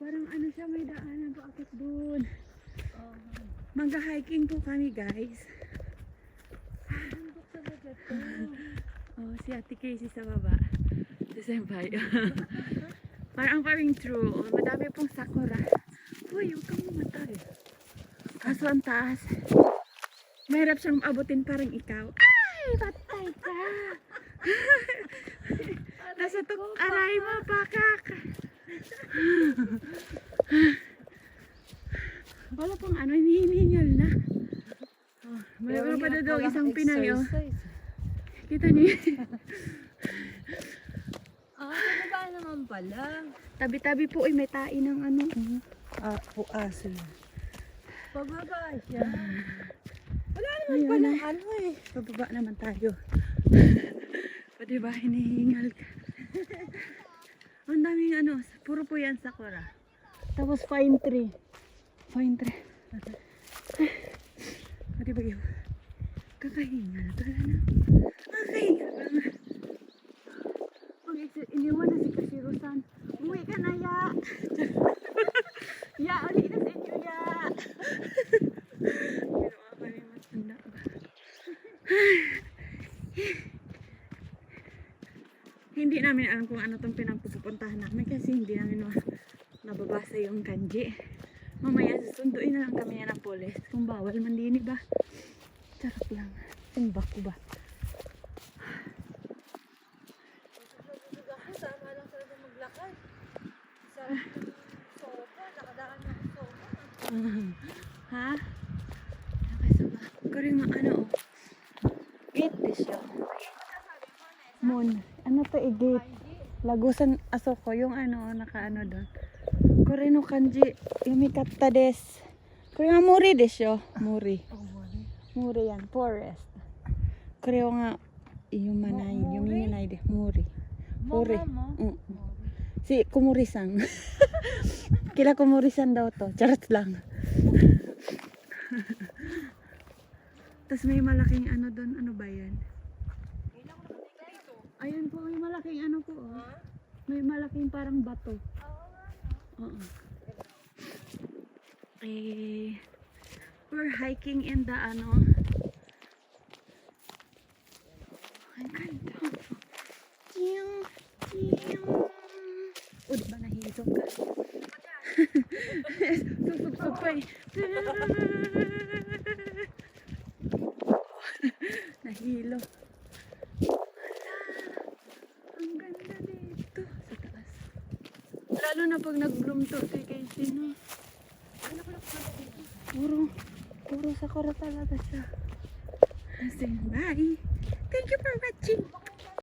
Parang ano siya, may daanan pa akit doon. Mag-hiking po kami, guys. Oh, si Ate Casey sa baba. Si Senpai. Parang paring true. Oh, madami pong sakura. Uy, huwag kang mamatay. Kaso ang taas. Mahirap siyang abutin parang ikaw. Ay, patay ka! Nasa aray mo, pakak! Wala pang ano, hinihingal na. Oh, mayroon pa na daw isang Pinay, oh. Kita niyo. Baba naman pala. Tabi-tabi po ay may tain ng ano. Puaso. Pababa siya. Wala naman Ayun pala na. ano eh. Pababa naman tayo. O diba, hinihingal ka. Ang daming ano, puro po yan sakura. Tapos pine tree. Pine tree. O diba yun? Kakahingal. Tala na. Kakahingal ba nga? Iniwan na si Kashiru-san. Uwi ka na, ya! Ya, uli na sa inyo, ya! Ginawa kami matanda ba? Hindi namin alam kung ano itong pinagpupuntahan namin kasi hindi namin nababasa yung kanji. Mamaya susunduin na lang kami ng polis kung bawal mandini ba. Charot lang. Simbak ko ba? Sama lang talaga maglakad. Sa sofa, nakadaan na ang sofa. Ha? Okay, so ba? Kari nga ano oh. Gate this yun. Moon. Ano to gate? Lagusan Asoko. Yung ano, naka ano doon. Kari no kanji. Yumikatta des. Kari nga muri des yo. Muri. Muri yan. Forest. Kari nga yumanay. Yuminay de. Muri. Muri. Si Kumuri-san. Kila Kumuri-san daw to. Charot lang. Tapos may malaking ano doon. Ano ba yan? Ayun po, may malaking ano po. Oh. May malaking parang bato. Oo. We're hiking in the ano. Ang ganda. Tiyong, tiyong. O, diba nahisog ka? Susubsub pa eh. Nahilo. Ang ganda dito. Sa taas. Lalo na pag nag-bloom to kay Sino. Puro sakura talaga siya. Bye. Thank you for watching.